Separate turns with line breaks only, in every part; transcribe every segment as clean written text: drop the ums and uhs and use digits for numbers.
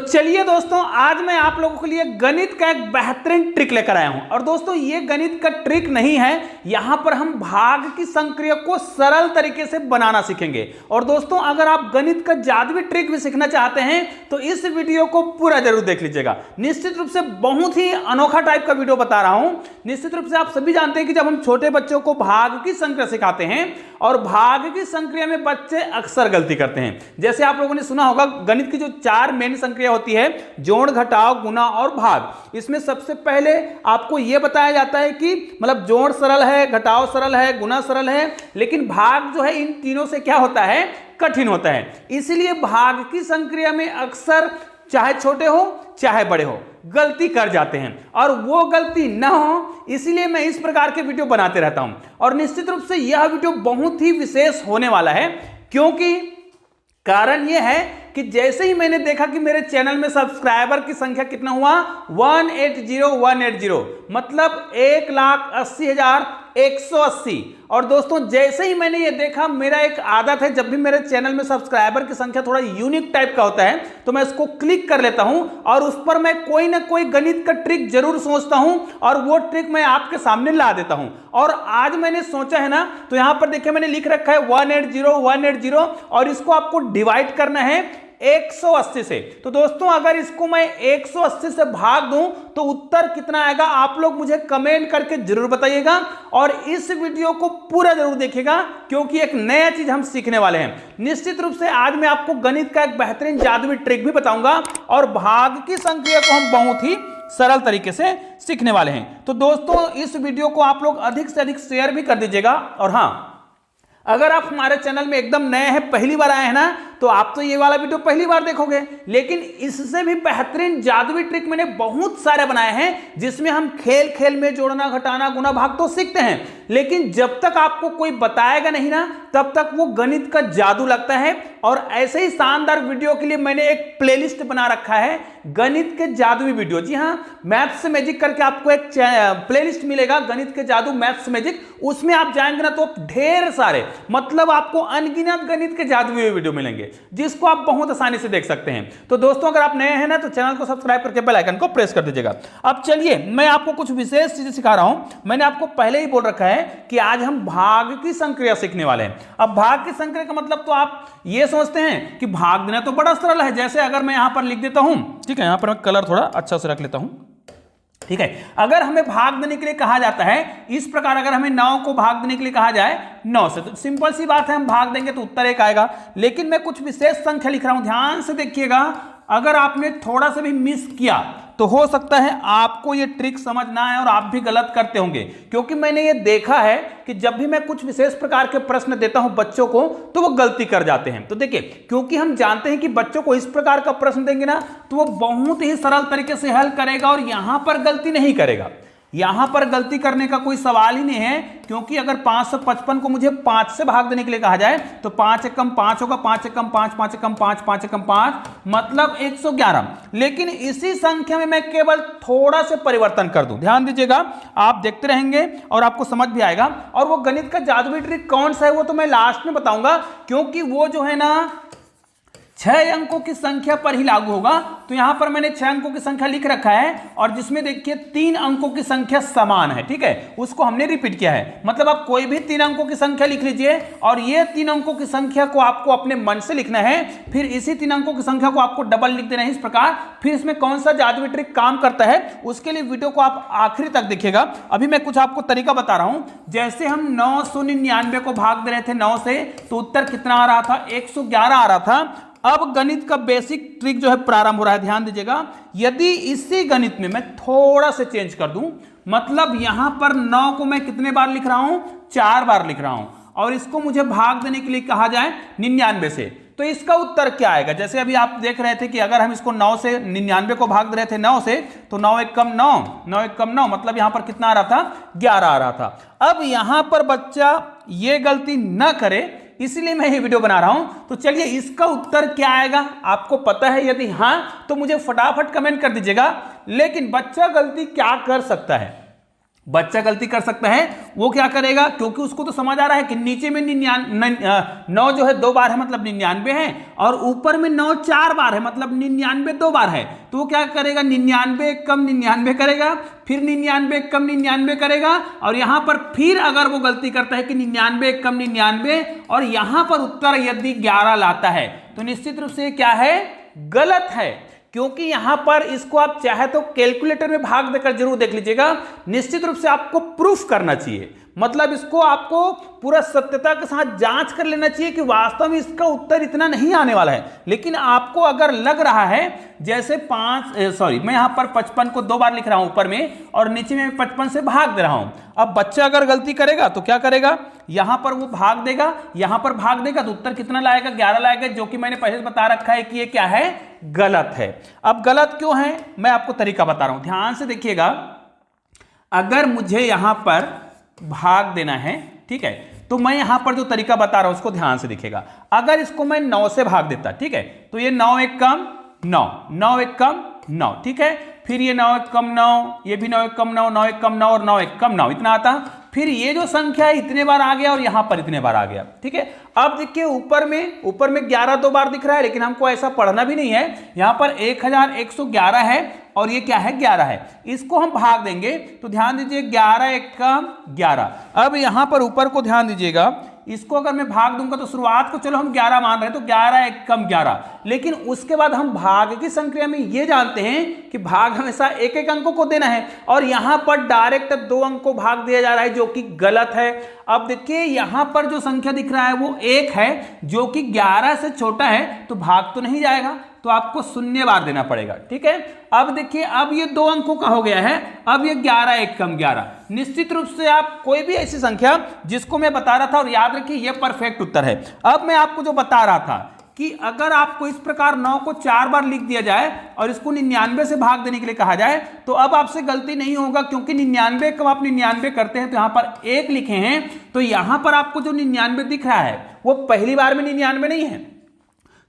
चलिए दोस्तों, आज मैं आप लोगों के लिए गणित का एक बेहतरीन ट्रिक लेकर आया हूं। और दोस्तों, ये गणित का ट्रिक नहीं है, यहां पर हम भाग की संक्रिया को सरल तरीके से बनाना सीखेंगे। और दोस्तों, अगर आप गणित का जादुई ट्रिक भी सीखना चाहते हैं तो इस वीडियो को पूरा जरूर देख लीजिएगा। निश्चित रूप से बहुत ही अनोखा टाइप का वीडियो बता रहा हूं। निश्चित रूप से आप सभी जानते हैं कि जब हम छोटे बच्चों को भाग की संक्रिया सिखाते हैं और भाग की संक्रिया में बच्चे अक्सर गलती करते हैं। जैसे आप लोगों ने सुना होगा, गणित की जो चार मेन संक्रिया होती है, जोड़, घटाव, गुणा और भाग, इसमें सबसे पहले आपको यह बताया जाता है कि मतलब जोड़ सरल है, घटाव सरल है, गुणा सरल है, लेकिन भाग जो है इन तीनों से क्या होता है, कठिन होता है। इसलिए भाग की संक्रिया में अक्सर चाहे छोटे हो चाहे बड़े हो गलती कर जाते हैं, और वो गलती ना हो इसलिए मैं इस प्रकार के वीडियो बनाते रहता हूं। और निश्चित रूप से यह वीडियो बहुत ही विशेष होने वाला है, क्योंकि कारण यह है कि जैसे ही मैंने देखा कि मेरे चैनल में सब्सक्राइबर की संख्या कितना हुआ, 180,180, मतलब 1,80,180। और दोस्तों, जैसे ही मैंने ये देखा, मेरा एक आदत है, जब भी मेरे चैनल में सब्सक्राइबर की संख्या थोड़ा यूनिक टाइप का होता है तो मैं इसको क्लिक कर लेता हूं और उस पर मैं कोई ना कोई गणित का ट्रिक जरूर सोचता हूं और वो ट्रिक मैं आपके सामने ला देता हूं। और आज मैंने सोचा है ना, तो यहां पर देखिए मैंने लिख रखा है 180,180 और इसको आपको डिवाइड करना है 180 से। तो दोस्तों, अगर इसको मैं 180 से भाग दूं तो उत्तर कितना आएगा, आप लोग मुझे कमेंट करके जरूर बताइएगा। और इस वीडियो को पूरा जरूर देखिएगा, क्योंकि एक नया चीज हम सीखने वाले हैं। निश्चित रूप से आज मैं आपको गणित का एक बेहतरीन जादुई ट्रिक भी बताऊंगा और भाग की संक्रिया को हम बहुत ही सरल तरीके से सीखने वाले हैं। तो दोस्तों, इस वीडियो को आप लोग अधिक से अधिक शेयर भी कर दीजिएगा। और हाँ, अगर आप हमारे चैनल में एकदम नए हैं, पहली बार आए हैं ना, तो आप तो ये वाला वीडियो पहली बार देखोगे, लेकिन इससे भी बेहतरीन जादुई ट्रिक मैंने बहुत सारे बनाए हैं, जिसमें हम खेल खेल में जोड़ना, घटाना, गुना, भाग तो सीखते हैं, लेकिन जब तक आपको कोई बताएगा नहीं ना, तब तक वो गणित का जादू लगता है। और ऐसे ही शानदार वीडियो के लिए मैंने एक प्लेलिस्ट बना रखा है, गणित के जादुई वीडियो। जी हाँ, मैथ्स मैजिक करके आपको एक प्लेलिस्ट मिलेगा, गणित के जादू मैथ्स मैजिक। उसमें आप जाएंगे ना तो ढेर सारे, मतलब आपको अनगिनत गणित के जादुई वीडियो मिलेंगे, जिसको आप बहुत आसानी से देख सकते हैं। तो दोस्तों, अगर आप नए हैं ना, तो चैनल को सब्सक्राइब करके बेल आइकन को प्रेस कर दीजिएगा। अब चलिए, मैं आपको कुछ विशेष चीजें सिखा रहा हूं। मैंने आपको पहले ही बोल रखा है कि आज हम भाग की संक्रिया सीखने वाले हैं। अब भाग की संक्रिया का मतलब तो आप ये सोचते हैं कि भाग देना तो बड़ा सरल है। जैसे अगर मैं यहां पर लिख देता हूं, ठीक है, यहां पर मैं कलर थोड़ा अच्छा से रख लेता हूं, ठीक है। अगर हमें भाग देने के लिए कहा जाता है इस प्रकार, अगर हमें 9 को भाग देने के लिए कहा जाए 9 से, तो सिंपल सी बात है, हम भाग देंगे तो उत्तर 1 आएगा। लेकिन मैं कुछ विशेष संख्या लिख रहा हूं, ध्यान से देखिएगा। अगर आपने थोड़ा सा भी मिस किया तो हो सकता है आपको ये ट्रिक समझ ना आए और आप भी गलत करते होंगे, क्योंकि मैंने ये देखा है कि जब भी मैं कुछ विशेष प्रकार के प्रश्न देता हूं बच्चों को, तो वो गलती कर जाते हैं। तो देखिए, क्योंकि हम जानते हैं कि बच्चों को इस प्रकार का प्रश्न देंगे ना, तो वो बहुत ही सरल तरीके से हल करेगा और यहां पर गलती नहीं करेगा। यहां पर गलती करने का कोई सवाल ही नहीं है, क्योंकि अगर 555 को मुझे 5 से भाग देने के लिए कहा जाए तो 5 एकम 5 होगा, 5 एकम 5, 5 एकम 5, 5 एकम 5, मतलब 111। लेकिन इसी संख्या में मैं केवल थोड़ा से परिवर्तन कर दूं, ध्यान दीजिएगा, आप देखते रहेंगे और आपको समझ भी आएगा। और वो गणित का जादुई ट्रिक कौन सा है वो तो मैं लास्ट में बताऊंगा, क्योंकि वो जो है ना 6 अंकों की संख्या पर ही लागू होगा। तो यहां पर मैंने 6 अंकों की संख्या लिख रखा है, और जिसमें देखिए 3 अंकों की संख्या समान है, ठीक है, उसको हमने रिपीट किया है। मतलब आप कोई भी 3 अंकों की संख्या लिख लीजिए और ये 3 अंकों की संख्या को आपको अपने मन से लिखना है, फिर इसी 3 अंकों की संख्या को आपको डबल लिख देना है, इस प्रकार। फिर इसमें कौन सा जादुई ट्रिक काम करता है, उसके लिए वीडियो को आप आखिरी तक देखिएगा। अभी मैं कुछ आपको तरीका बता रहा हूं। जैसे हम 999 को भाग दे रहे थे 9 से, तो उत्तर कितना आ रहा था, 111 आ रहा था। अब गणित का बेसिक ट्रिक जो है प्रारंभ हो रहा है, ध्यान दीजिएगा। यदि इसी गणित में मैं थोड़ा से चेंज कर दूं, मतलब यहां पर 9 को मैं कितने बार लिख रहा हूं, 4 बार लिख रहा हूं, और इसको मुझे भाग देने के लिए कहा जाए 99 से, तो इसका उत्तर क्या आएगा। जैसे अभी आप देख रहे थे कि अगर हम इसको 9 से 99 को भाग दे रहे थे 9 से, तो 9 एकम 9, 9 एकम 9, मतलब यहां पर कितना आ रहा था, 11 आ रहा था। अब यहां पर बच्चा ये गलती न करे, इसलिए मैं ये वीडियो बना रहा हूं। तो चलिए, इसका उत्तर क्या आएगा आपको पता है? यदि हाँ, तो मुझे फटाफट कमेंट कर दीजिएगा। लेकिन बच्चा गलती क्या कर सकता है, बच्चा गलती कर सकता है, वो क्या करेगा, क्योंकि उसको तो समझ आ रहा है कि नीचे में 9 जो है 2 बार है मतलब 99 है, और ऊपर में 9 4 बार है मतलब 99 2 बार है, तो वो क्या करेगा 99 कम 99 करेगा, फिर 99 कम 99 करेगा, और यहां पर फिर अगर वो गलती करता है कि 99 कम 99 और यहां पर उत्तर यदि 11 लाता है तो निश्चित रूप से क्या है, गलत है। क्योंकि यहां पर इसको आप चाहे तो कैलकुलेटर में भाग देकर जरूर देख लीजिएगा, निश्चित रूप से आपको प्रूफ करना चाहिए, मतलब इसको आपको पूरा सत्यता के साथ जांच कर लेना चाहिए कि वास्तव में इसका उत्तर इतना नहीं आने वाला है। लेकिन आपको अगर लग रहा है जैसे मैं यहां पर 55 को 2 बार लिख रहा हूं ऊपर में और नीचे में 55 से भाग दे रहा हूं। अब बच्चा अगर गलती करेगा तो क्या करेगा, यहां पर वो भाग देगा, यहां पर भाग देगा तो उत्तर कितना लाएगा, 11 लाएगा, जो कि मैंने पहले बता रखा है कि ये क्या है, गलत है। अब गलत क्यों है, मैं आपको तरीका बता रहा हूं, ध्यान से देखिएगा। अगर मुझे यहां पर भाग देना है, ठीक है, तो मैं यहां पर जो तरीका बता रहा हूं उसको ध्यान से देखिएगा। अगर इसको मैं 9 से भाग देता, ठीक है, तो ये 9 1 कम 9, 9 1 कम 9, ठीक है, फिर ये 9 1 कम 9, ये भी 9 1 कम 9, 9 1 कम 9 और 9 1 कम 9, इतना आता। फिर ये जो संख्या है इतने बार आ गया और यहां पर इतने बार आ गया, ठीक है। अब देखिए ऊपर में 11 2 बार दिख रहा है, लेकिन हमको ऐसा पढ़ना भी नहीं है। यहां पर 1111 है और ये क्या है, 11 है। इसको हम भाग देंगे तो ध्यान दीजिए 11 1 कम 11। अब यहां पर ऊपर को ध्यान दीजिएगा, इसको अगर मैं भाग दूंगा तो शुरुआत को चलो हम 11 मान रहे हैं, तो 11 1 कम 11, लेकिन उसके बाद हम भाग की संक्रिया में ये जानते हैं कि भाग हमेशा एक एक अंकों को देना है, और यहां पर डायरेक्ट 2 अंक को भाग दिया जा रहा है, जो कि गलत है। अब देखिए यहां पर जो संख्या दिख रहा है वो 1 है, जो कि 11 से छोटा है, तो भाग तो नहीं जाएगा, तो आपको 0 बार देना पड़ेगा, ठीक है। अब देखिए अब ये 2 अंकों का हो गया है, अब ये 11 1 कम 11। निश्चित रूप से आप कोई भी ऐसी संख्या जिसको मैं बता रहा था, और याद रखिए ये परफेक्ट उत्तर है। अब मैं आपको जो बता रहा था कि अगर आपको इस प्रकार 9 को 4 बार लिख दिया जाए और इसको 99 से भाग देने के लिए कहा जाए, तो अब आपसे गलती नहीं होगा, क्योंकि 99 कब आप 99 करते हैं तो यहां पर 1 लिखे हैं, तो यहां पर आपको जो 99 दिख रहा है वो पहली बार में 99 नहीं है,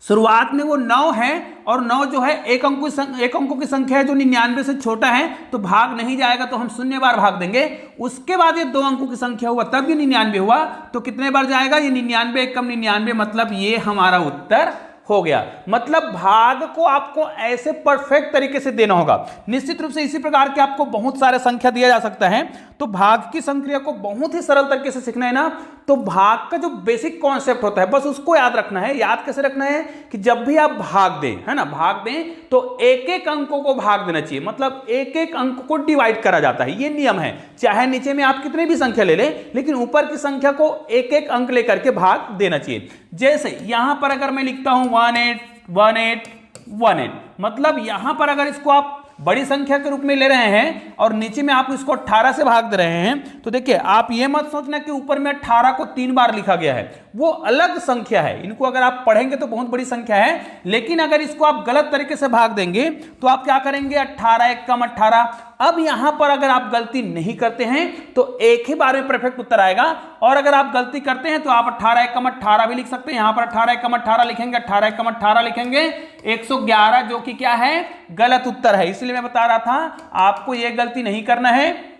शुरुआत में वो 9 है, और 9 जो है एक अंकों की संख्या है जो 99 से छोटा है, तो भाग नहीं जाएगा, तो हम 0 बार भाग देंगे। उसके बाद ये 2 अंकों की संख्या हुआ तब ये 99 हुआ, तो कितने बार जाएगा, ये 99 1 कम 99, मतलब ये हमारा उत्तर हो गया। मतलब भाग को आपको ऐसे परफेक्ट तरीके से देना होगा। निश्चित रूप से इसी प्रकार के आपको बहुत सारे संख्या दिया जा सकता है, तो भाग की संक्रिया को बहुत ही सरल तरीके से सीखना है ना, तो भाग का जो बेसिक कॉन्सेप्ट होता है बस उसको याद रखना है। याद कैसे रखना है कि जब भी आप भाग दें, है ना, भाग दें तो एक एक अंकों को भाग देना चाहिए, मतलब एक एक अंक को डिवाइड करा जाता है, ये नियम है। चाहे नीचे में आप कितने भी संख्या ले लें, लेकिन ऊपर की संख्या को एक एक अंक लेकर के भाग देना चाहिए। जैसे यहां पर अगर मैं लिखता हूं 181818, मतलब यहां पर अगर इसको आप बड़ी संख्या के रूप में ले रहे हैं और नीचे में आप इसको 18 से भाग दे रहे हैं, तो देखिए आप ये मत सोचना कि ऊपर में 18 को 3 बार लिखा गया है, वो अलग संख्या है। इनको अगर आप पढ़ेंगे तो बहुत बड़ी संख्या है, लेकिन अगर इसको आप गलत तरीके से भाग देंगे तो आप क्या करेंगे, 18 1 कम 18। अब यहां पर अगर आप गलती नहीं करते हैं तो एक ही बार में परफेक्ट उत्तर आएगा, और अगर आप गलती करते हैं तो आप 18 1 कम 18 भी लिख सकते हैं। यहां पर 18 1 कम 18 लिखेंगे, 18 1 कम 18 लिखेंगे, 111, जो कि क्या है, गलत उत्तर है। इसलिए मैं बता रहा था आपको यह गलती नहीं करना है।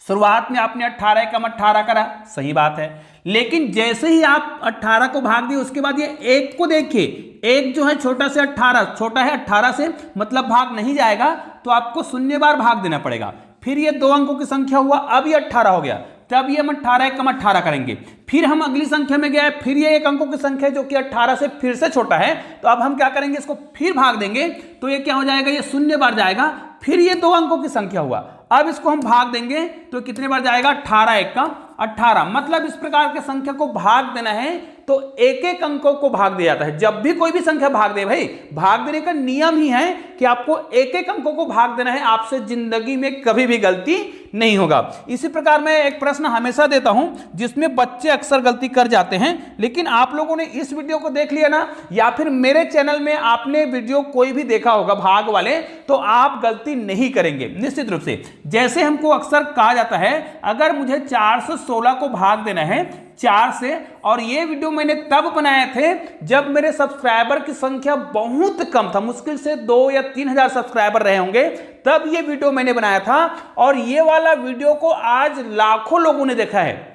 शुरुआत में आपने 18 1 कम 18 करा, सही बात है, लेकिन जैसे ही आप 18 को भाग दिए उसके बाद ये 1 को देखिए, 1 जो है छोटा से 18, छोटा है 18 से, मतलब भाग नहीं जाएगा, तो आपको 0 बार भाग देना पड़ेगा। फिर ये 2 अंकों की संख्या हुआ, अब ये 18 हो गया, तब ये हम 18 1 कम 18 करेंगे। फिर हम अगली संख्या में गए, फिर ये 1 अंकों की संख्या जो कि 18 से फिर से छोटा है, तो अब हम क्या करेंगे, इसको फिर भाग देंगे, तो ये क्या हो जाएगा, ये 0 बार जाएगा। फिर ये 2 अंकों की संख्या हुआ, अब इसको हम भाग देंगे तो कितने बार जाएगा, 18 1 कम 18। मतलब इस प्रकार के संख्या को भाग देना है तो एक एक अंकों को भाग दिया जाता है। जब भी कोई भी संख्या भाग दे, भाई भाग देने का नियम ही है कि आपको एक एक अंकों को भाग देना है, आपसे जिंदगी में कभी भी गलती नहीं होगा। इसी प्रकार मैं एक प्रश्न हमेशा देता हूं जिसमें बच्चे अक्सर गलती कर जाते हैं, लेकिन आप लोगों ने इस वीडियो को देख लिया ना, या फिर मेरे चैनल में आपने वीडियो कोई भी देखा होगा भाग वाले, तो आप गलती नहीं करेंगे निश्चित रूप से। जैसे हमको अक्सर कहा जाता है, अगर मुझे 416 को भाग देना है 4 से। और ये वीडियो मैंने तब बनाए थे जब मेरे सब्सक्राइबर की संख्या बहुत कम था, मुश्किल से 2 या 3 हजार सब्सक्राइबर रहे होंगे, तब ये वीडियो मैंने बनाया था। और ये वाला वीडियो को आज लाखों लोगों ने देखा है,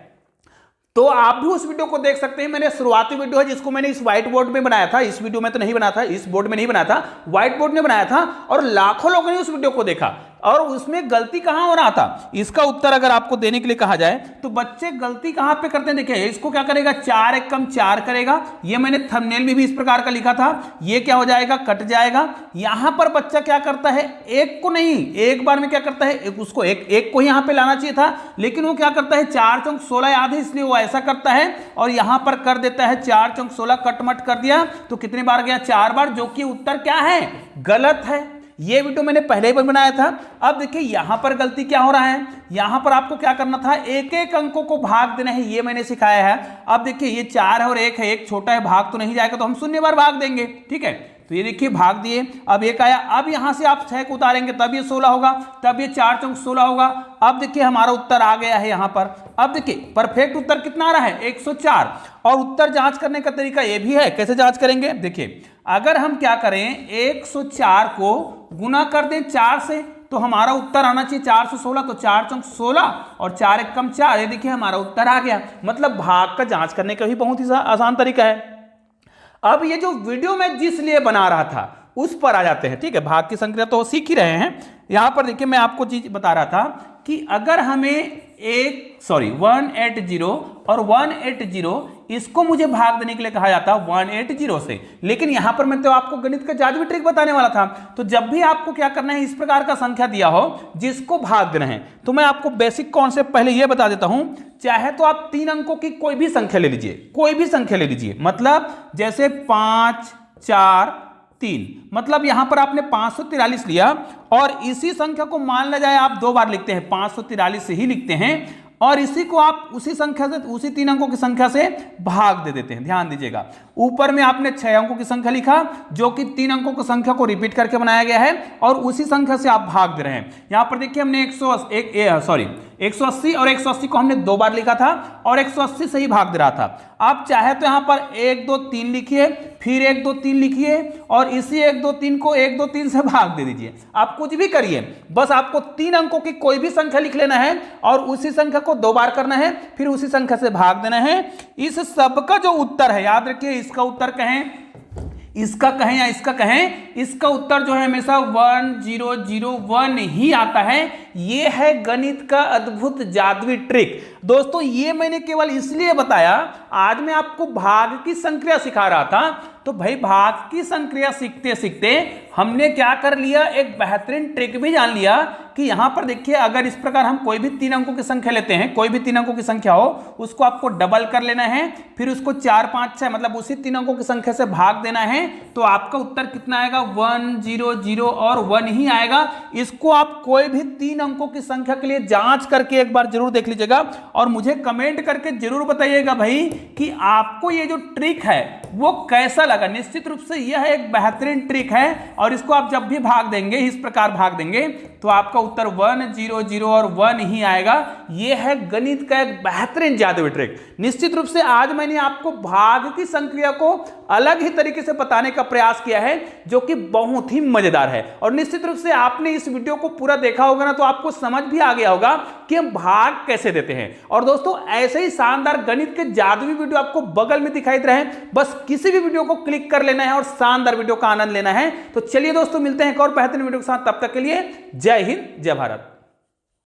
तो आप भी उस वीडियो को देख सकते हैं। मैंने शुरुआती वीडियो है जिसको मैंने इस व्हाइट बोर्ड में बनाया था, इस वीडियो में तो नहीं बनाया था, इस बोर्ड में नहीं बनाया था, व्हाइट बोर्ड में बनाया था, और लाखों लोगों ने उस वीडियो को देखा। और उसमें गलती कहां हो रहा था, इसका उत्तर अगर आपको देने के लिए कहा जाए तो बच्चे गलती कहां पे करते हैं। देखिए इसको क्या करेगा, 4 एक कम 4 करेगा, ये मैंने थंबनेल में भी इस प्रकार का लिखा था, ये क्या हो जाएगा, कट जाएगा। यहां पर बच्चा क्या करता है, एक को नहीं, एक बार में क्या करता है, उसको एक को यहां पे लाना चाहिए था, लेकिन वो क्या करता है, 4 चौक 16 याद है इसलिए वो ऐसा करता है और यहां पर कर देता है 4 चौक 16, कटमट कर दिया, तो कितने बार गया, 4 बार, जो कि उत्तर क्या है, गलत है। ये वीडियो मैंने पहले ही बनाया था। अब देखिए यहां पर गलती क्या हो रहा है, यहां पर आपको क्या करना था, एक एक अंकों को भाग देना है, ये मैंने सिखाया है। अब देखिए ये 4 है और 1 है, एक छोटा है, भाग तो नहीं जाएगा, तो हम शून्य बार भाग देंगे, ठीक है। तो ये देखिए भाग दिए, अब एक आया, अब यहां से आप 6 को उतारेंगे तब ये 16 होगा, तब ये 4 चौक 16 होगा। अब देखिए हमारा उत्तर आ गया है यहां पर। अब देखिए परफेक्ट उत्तर कितना आ रहा है, 104। और उत्तर जांच करने का तरीका ये भी है, कैसे जांच करेंगे, देखिए अगर हम क्या करें, 104 को गुना कर दें 4 से, तो हमारा उत्तर आना चाहिए 4 से 16, तो 4 चौक 16 और 4 एक कम 4, ये देखिए हमारा उत्तर आ गया। मतलब भाग का जांच करने का भी बहुत ही आसान तरीका है। अब ये जो वीडियो मैं जिस लिए बना रहा था उस पर आ जाते हैं, ठीक है। भाग की संक्रिया तो सीख ही रहे हैं। यहां पर देखिए मैं आपको चीज बता रहा था कि अगर हमें 180 और 180 इसको मुझे भाग देने के लिए कहा जाता 180 से, लेकिन यहां पर मैं तो आपको गणित का जादुई ट्रिक बताने वाला था। तो जब भी आपको क्या करना है, इस प्रकार का संख्या दिया हो जिसको भाग देना है, तो मैं आपको बेसिक कॉन्सेप्ट पहले यह बता देता हूं। चाहे तो आप 3 अंकों की कोई भी संख्या ले लीजिए, कोई भी संख्या ले लीजिए, मतलब जैसे 5 4 3, मतलब यहां पर आपने 543 लिया और इसी संख्या को मान लिया जाए आप 2 बार लिखते हैं, 543 से ही लिखते हैं, और इसी को आप उसी संख्या से, उसी 3 अंकों की संख्या से भाग दे देते हैं। ध्यान दीजिएगा, ऊपर में आपने 6 अंकों की संख्या लिखा जो कि 3 अंकों की संख्या को रिपीट करके बनाया गया है, और उसी संख्या से आप भाग दे रहे हैं। यहां पर देखिए हमने 180 और 180 को हमने 2 बार लिखा था और 180 से ही भाग दे रहा था। आप चाहे तो यहां पर 1 2 3 लिखिए, फिर 1 2 3 लिखिए और इसी 1 2 3 को 1 2 3 से भाग दे दीजिए। आप कुछ भी करिए, बस आपको 3 अंकों की कोई भी संख्या लिख लेना है और उसी संख्या को 2 बार करना है, फिर उसी संख्या से भाग देना है। इस सब का जो उत्तर है, याद रखिए इसका उत्तर कहें, इसका कहें या इसका कहें, इसका उत्तर जो है हमेशा 1001 ही आता है। ये है गणित का अद्भुत जादुई ट्रिक। दोस्तों ये मैंने केवल इसलिए बताया, आज मैं आपको भाग की संक्रिया सिखा रहा था, तो भाई भाग की संक्रिया सीखते सीखते हमने क्या कर लिया, एक बेहतरीन ट्रिक भी जान लिया कि यहां पर देखिए अगर इस प्रकार हम कोई भी 3 अंकों की संख्या लेते हैं, कोई भी 3 अंकों की संख्या हो, उसको आपको डबल कर लेना है, फिर उसको 4 5 6 मतलब उसी 3 अंकों की संख्या से भाग देना है, तो आपका उत्तर कितना आएगा, 100 और 1 ही आएगा। इसको आप कोई भी 3 अंकों की संख्या के लिए जांच करके एक बार जरूर देख लीजिएगा और मुझे कमेंट करके जरूर बताइएगा भाई कि आपको ये जो ट्रिक है वो कैसा लगा। निश्चित रूप से यह एक बेहतरीन ट्रिक है और इसको आप जब भी भाग देंगे, इस प्रकार भाग देंगे, तो आपका उत्तर 100 और 1 ही आएगा। यह है गणित का एक बेहतरीन जादुई ट्रिक। निश्चित रूप से आज मैंने आपको भाग की संक्रिया को अलग ही तरीके से बताने का प्रयास किया है, जो कि बहुत ही मजेदार है। और निश्चित रूप से आपने इस वीडियो को पूरा देखा होगा ना, तो आपको समझ भी आ गया होगा कि हम भाग कैसे देते हैं। और दोस्तों ऐसे ही शानदार गणित के जादुई वीडियो आपको बगल में दिखाई दे रहे हैं, बस किसी भी वीडियो को क्लिक कर लेना है और शानदार वीडियो का आनंद लेना है। तो चलिए दोस्तों मिलते हैं एक और बेहतरीन वीडियो के साथ, तब तक के लिए जय हिंद जय भारत।